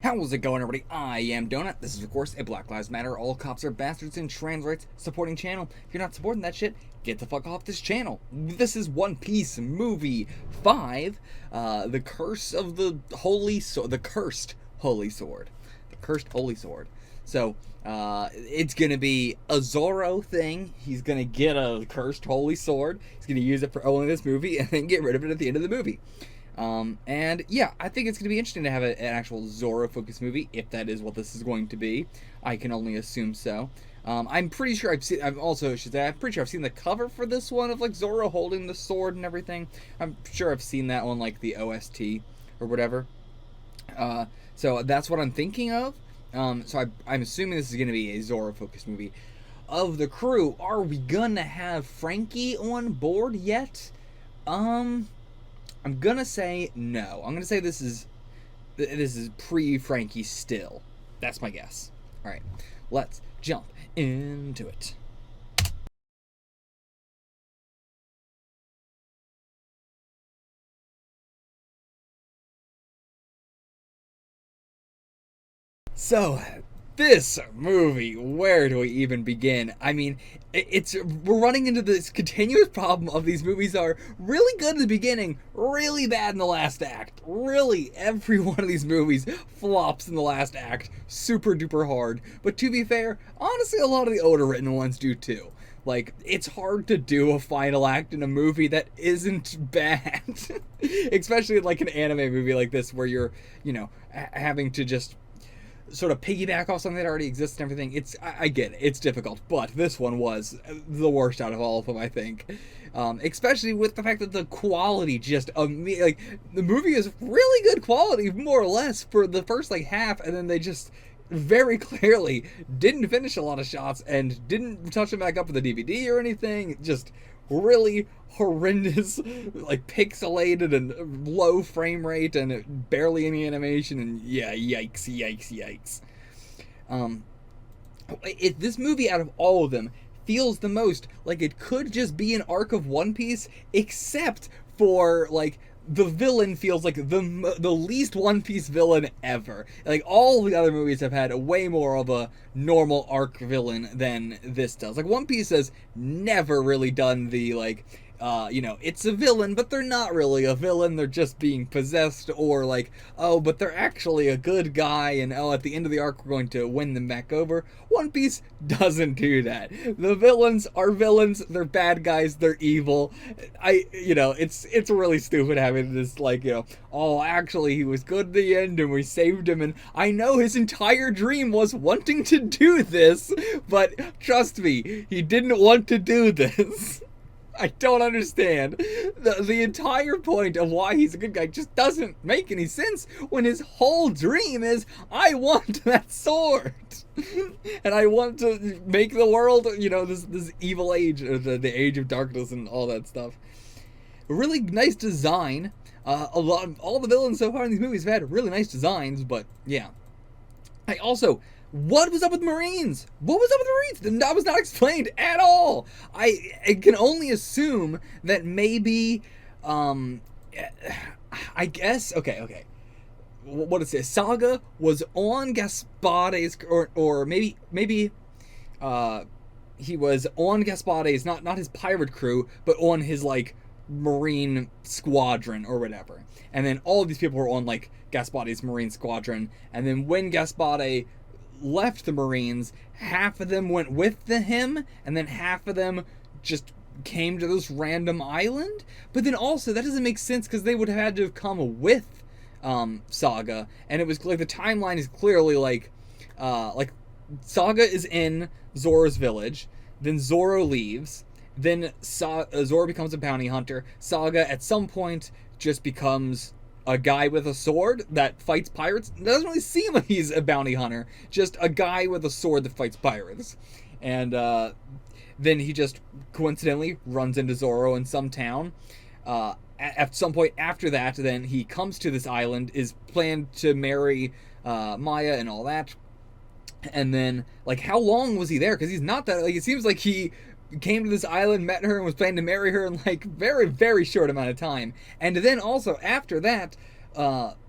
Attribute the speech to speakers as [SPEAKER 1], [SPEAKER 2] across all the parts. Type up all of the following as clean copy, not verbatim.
[SPEAKER 1] How's it going, everybody? I am Donut. This is, of course, a Black Lives Matter, all cops are bastards and trans rights supporting channel. If you're not supporting that shit, get the fuck off this channel. This is One Piece Movie 5, The Curse of the Holy Sword, The Cursed Holy Sword. The Cursed Holy Sword. So, it's gonna be a Zoro thing. He's gonna get a Cursed Holy Sword. He's gonna use it for only this movie and then get rid of it at the end of the movie. And yeah, I think it's going to be interesting to have an actual Zoro-focused movie, if that is what this is going to be. I can only assume so. I'm pretty sure I'm pretty sure I've seen the cover for this one of, like, Zoro holding the sword and everything. I'm sure I've seen that on, like, the OST or whatever. So that's what I'm thinking of. So I'm assuming this is going to be a Zoro-focused movie. Of the crew, are we gonna have Franky on board yet? I'm gonna say no. I'm gonna say this is pre-Franky still. That's my guess. All right, let's jump into it. So, this movie, where do we even begin? I mean, we're running into this continuous problem of these movies are really good at the beginning, really bad in the last act. Really, every one of these movies flops in the last act super duper hard. But to be fair, honestly, a lot of the older written ones do too. Like, it's hard to do a final act in a movie that isn't bad. Especially like an anime movie like this where you're, having to just sort of piggyback off something that already exists and everything. I get it, it's difficult, but this one was the worst out of all of them, I think. Especially with the fact that the quality just, like, the movie is really good quality, more or less, for the first, like, half, and then they just very clearly didn't finish a lot of shots and didn't touch them back up with the DVD or anything. Just really horrendous, like, pixelated and low frame rate and barely any animation, and yeah, yikes. This movie, out of all of them, feels the most like it could just be an arc of One Piece, except for, like, the villain feels like the least One Piece villain ever. Like, all the other movies have had way more of a normal arc villain than this does. Like, One Piece has never really done the, like, it's a villain, but they're not really a villain, they're just being possessed, or like, oh, but they're actually a good guy, and oh, at the end of the arc we're going to win them back over. One Piece doesn't do that. The villains are villains, they're bad guys, they're evil. It's really stupid having this, like, oh, actually he was good at the end and we saved him, and I know his entire dream was wanting to do this, but trust me, he didn't want to do this. I don't understand. The entire point of why he's a good guy just doesn't make any sense when his whole dream is, I want that sword. And I want to make the world, this evil age, or the age of darkness and all that stuff. A really nice design. All the villains so far in these movies have had really nice designs, but yeah. What was up with Marines? What was up with Marines? That was not explained at all. I can only assume that maybe, I guess, okay. What is this? Saga was on Gaspade's, or maybe, he was on Gaspade's, not his pirate crew, but on his, like, Marine squadron or whatever. And then all of these people were on, like, Gaspade's Marine squadron. And then when Gaspade left the Marines, half of them went with him, and then half of them just came to this random island. But then also, that doesn't make sense, because they would have had to have come with Saga, and it was like the timeline is clearly like Saga is in Zoro's village, then Zoro leaves, then Zoro becomes a bounty hunter. Saga at some point just becomes a guy with a sword that fights pirates. It doesn't really seem like he's a bounty hunter, just a guy with a sword that fights pirates. And then he just coincidentally runs into Zoro in some town. At some point after that, then he comes to this island, is planned to marry Maya and all that. And then, like, how long was he there? Because he's not that, like, it seems like he came to this island, met her, and was planning to marry her in, like, very, very short amount of time. And then also, after that,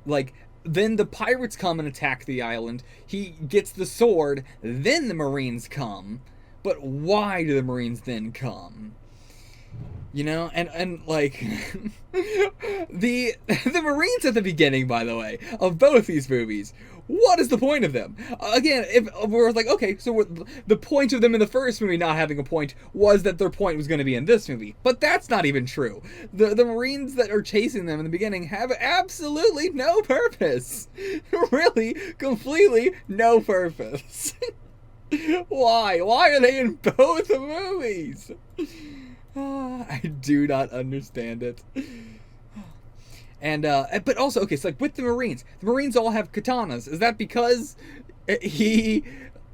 [SPEAKER 1] like, Then the pirates come and attack the island. He gets the sword. Then the Marines come. But why do the Marines then come? You know, and like the Marines at the beginning, by the way, of both these movies. What is the point of them? Again, if we're like, okay, so the point of them in the first movie not having a point was that their point was going to be in this movie, but that's not even true. The Marines that are chasing them in the beginning have absolutely no purpose. Really, completely no purpose. Why? Why are they in both movies? I do not understand it. And but also, okay, so like with the Marines all have katanas. Is that because he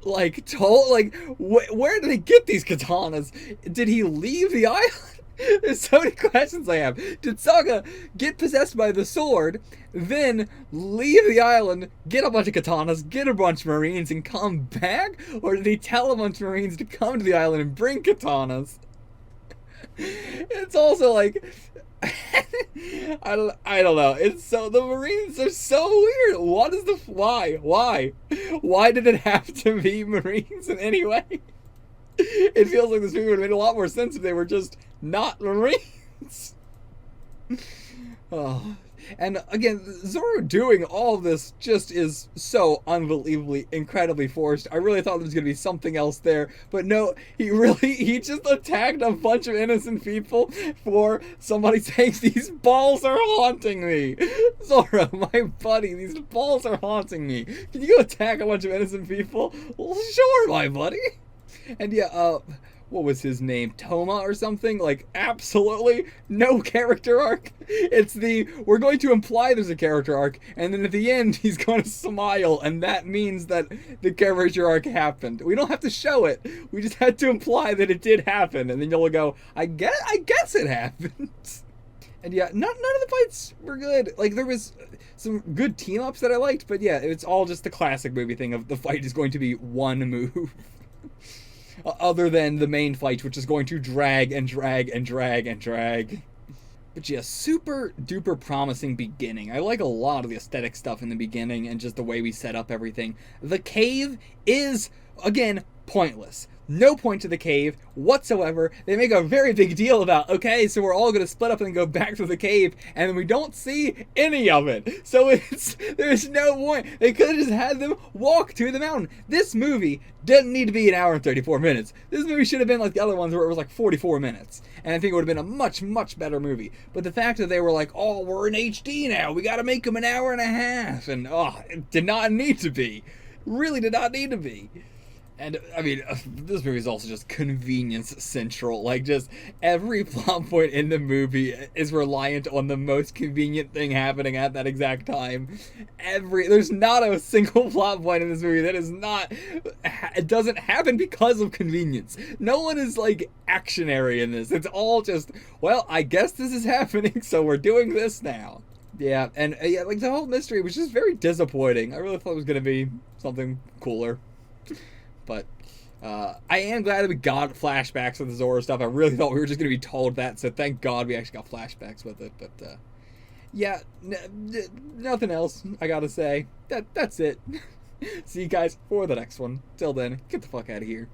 [SPEAKER 1] like told like where did he get these katanas? Did he leave the island? There's so many questions I have. Did Sokka get possessed by the sword, then leave the island, get a bunch of katanas, get a bunch of Marines, and come back? Or did he tell a bunch of Marines to come to the island and bring katanas? It's also like I don't know. It's so the Marines are so weird. What is the why did it have to be Marines in any way? It feels like this movie would have made a lot more sense if they were just not Marines. Oh. And again, Zoro doing all of this just is so unbelievably, incredibly forced. I really thought there was going to be something else there, but no, he just attacked a bunch of innocent people for somebody saying, these balls are haunting me. Zoro, my buddy, these balls are haunting me. Can you go attack a bunch of innocent people? Well, sure, my buddy. And yeah, what was his name? Toma or something? Like, absolutely no character arc. It's we're going to imply there's a character arc, and then at the end, he's going to smile, and that means that the character arc happened. We don't have to show it. We just had to imply that it did happen, and then you'll go, I guess it happened. And yeah, none of the fights were good. Like, there was some good team-ups that I liked, but yeah, it's all just the classic movie thing of the fight is going to be one move. Other than the main fight, which is going to drag and drag and drag and drag. But yeah, super duper promising beginning. I like a lot of the aesthetic stuff in the beginning and just the way we set up everything. The cave is, again, pointless. No point to the cave whatsoever. They make a very big deal about, okay, so we're all going to split up and go back to the cave, and then we don't see any of it. So there's no point. They could have just had them walk to the mountain. This movie doesn't need to be an hour and 34 minutes. This movie should have been like the other ones where it was like 44 minutes. And I think it would have been a much, much better movie. But the fact that they were like, oh, we're in HD now. We got to make them an hour and a half. And, oh, it did not need to be. Really did not need to be. And, I mean, this movie is also just convenience central. Like, just every plot point in the movie is reliant on the most convenient thing happening at that exact time. There's not a single plot point in this movie that is not, it doesn't happen because of convenience. No one is, like, actionary in this. It's all just, well, I guess this is happening, so we're doing this now. Yeah, and, yeah, like, the whole mystery was just very disappointing. I really thought it was going to be something cooler. But I am glad that we got flashbacks with the Zoro stuff. I really thought we were just going to be told that, so thank God we actually got flashbacks with it. But yeah, nothing else I gotta say. That's it. See you guys for the next one. Till then, get the fuck out of here.